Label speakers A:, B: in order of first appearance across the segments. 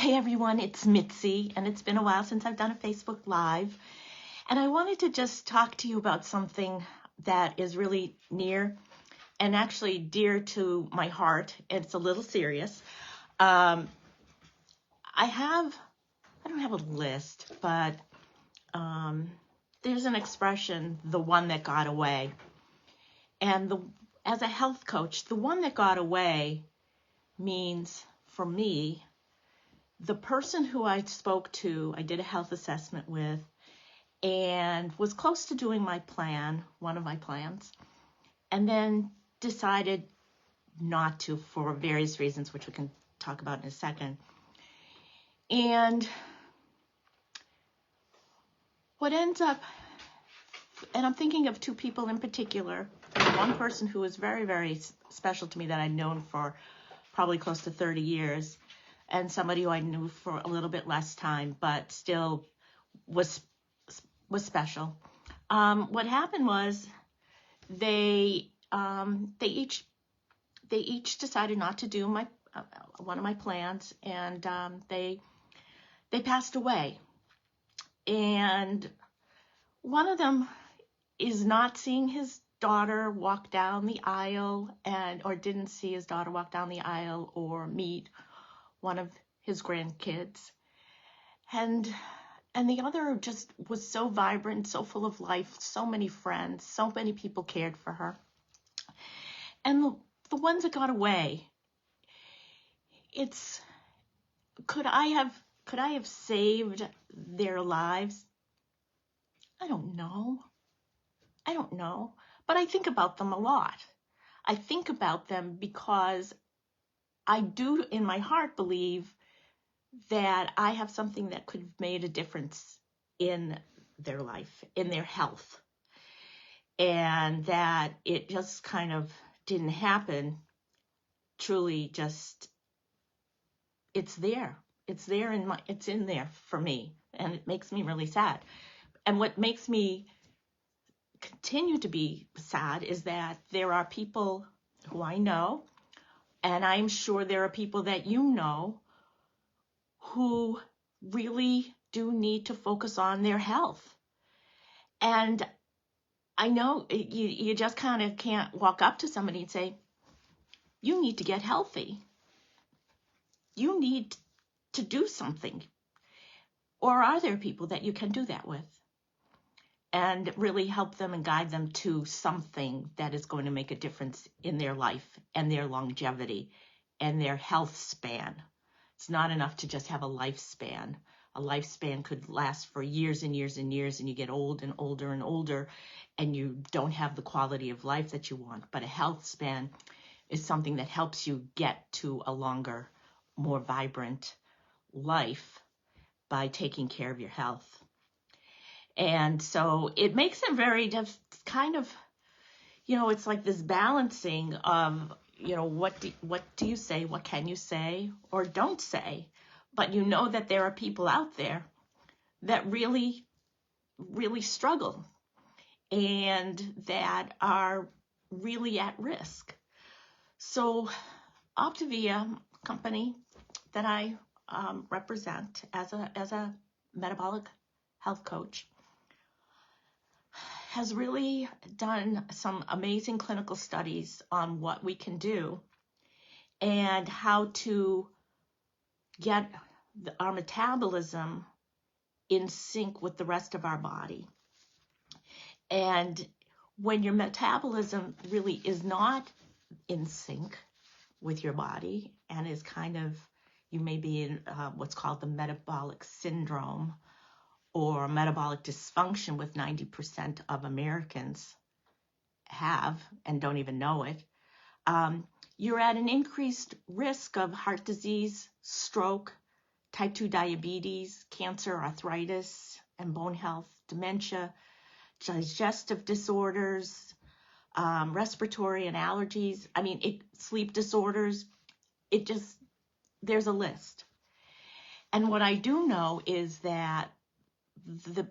A: Hey everyone, it's Mitzi, and it's been a while since I've done a Facebook Live. And I wanted to just talk to you about something that is really near and actually dear to my heart. It's a little serious. I don't have a list, but there's an expression, the one that got away. And as a health coach, the one that got away means, for me, the person who I spoke to, I did a health assessment with, and was close to doing my plan, one of my plans, and then decided not to for various reasons, which we can talk about in a second. And what ends up, and I'm thinking of two people in particular, one person who was very, very special to me that I'd known for probably close to 30 years, and somebody who I knew for a little bit less time, but still was special. What happened was they each decided not to do my one of my plans, and they passed away. And one of them is not seeing his daughter walk down the aisle, or didn't see his daughter walk down the aisle or meet one of his grandkids. And the other just was so vibrant, so full of life, so many friends, so many people cared for her. And the ones that got away, could I have saved their lives? I don't know. But I think about them a lot. I think about them because I do in my heart believe that I have something that could have made a difference in their life, in their health, and that it just kind of didn't happen. Truly, just it's there. It's in there for me, and it makes me really sad. And what makes me continue to be sad is that there are people who I know, and I'm sure there are people that you know, who really do need to focus on their health. And I know you just kind of can't walk up to somebody and say, you need to get healthy. You need to do something. Or are there people that you can do that with and really help them and guide them to something that is going to make a difference in their life and their longevity and their health span? It's not enough to just have a lifespan. A lifespan could last for years and years and years, and you get old and older and older, and you don't have the quality of life that you want. But a health span is something that helps you get to a longer, more vibrant life by taking care of your health. And so it makes it very just kind of, it's like this balancing of, what do you say, what can you say or don't say? But you know that there are people out there that really, really struggle and that are really at risk. So Optavia company that I represent as a metabolic health coach has really done some amazing clinical studies on what we can do and how to get our metabolism in sync with the rest of our body. And when your metabolism really is not in sync with your body and is kind of, you may be in what's called the metabolic syndrome or metabolic dysfunction, with 90% of Americans have and don't even know it, you're at an increased risk of heart disease, stroke, type 2 diabetes, cancer, arthritis, and bone health, dementia, digestive disorders, respiratory and allergies. Sleep disorders. There's a list. And what I do know is that the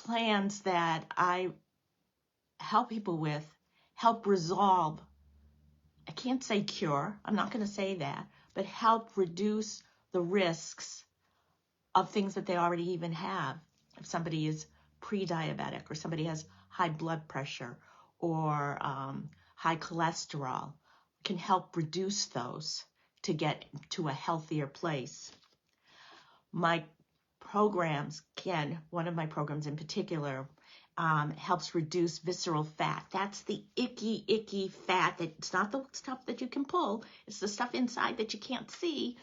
A: plans that I help people with help resolve, I can't say cure, I'm not going to say that, but help reduce the risks of things that they already even have. If somebody is pre-diabetic, or somebody has high blood pressure, or high cholesterol, can help reduce those to get to a healthier place. My programs one of my programs in particular, helps reduce visceral fat. That's the icky fat. It's not the stuff that you can pull. It's the stuff inside that you can't see,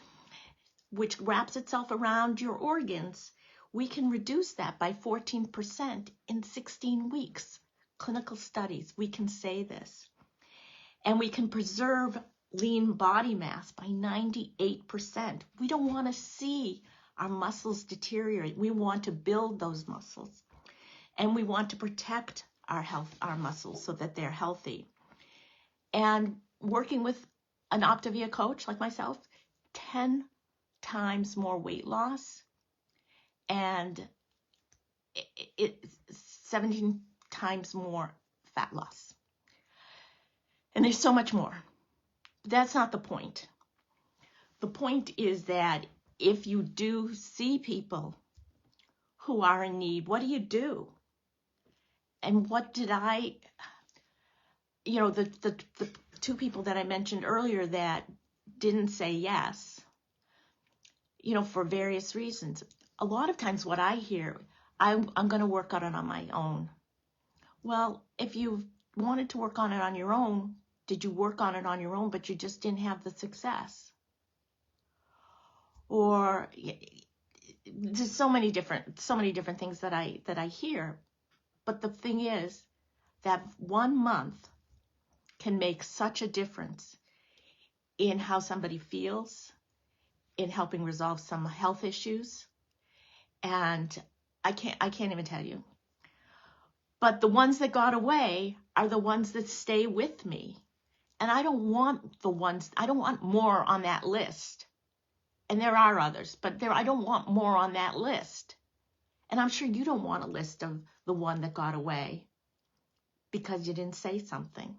A: which wraps itself around your organs. We can reduce that by 14% in 16 weeks. Clinical studies, we can say this. And we can preserve lean body mass by 98%. We don't want to see our muscles deteriorate. We want to build those muscles. And we want to protect our muscles so that they're healthy. And working with an Optavia coach like myself, 10 times more weight loss, and 17 times more fat loss. And there's so much more. But that's not the point. The point is that if you do see people who are in need, what do you do? And what did I, the two people that I mentioned earlier that didn't say yes, for various reasons. A lot of times what I hear, I'm going to work on it on my own. Well, if you wanted to work on it on your own, did you work on it on your own, but you just didn't have the success? Or there's so many different things that I hear. But the thing is that 1 month can make such a difference in how somebody feels, in helping resolve some health issues. And I can't even tell you. But the ones that got away are the ones that stay with me. And I don't want more on that list. And there are others, but I don't want more on that list. And I'm sure you don't want a list of the one that got away because you didn't say something.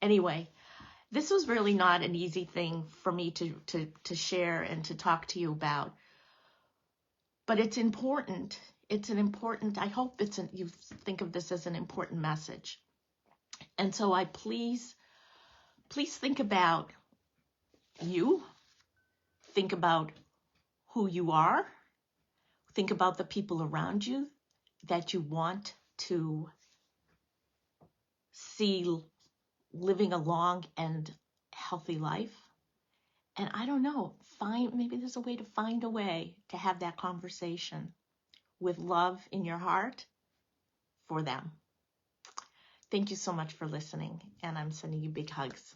A: Anyway, this was really not an easy thing for me to share and to talk to you about. But it's important. I hope you think of this as an important message. And so please think about you. Think about who you are. Think about the people around you that you want to see living a long and healthy life. And I don't know, maybe there's a way to have that conversation with love in your heart for them. Thank you so much for listening, and I'm sending you big hugs.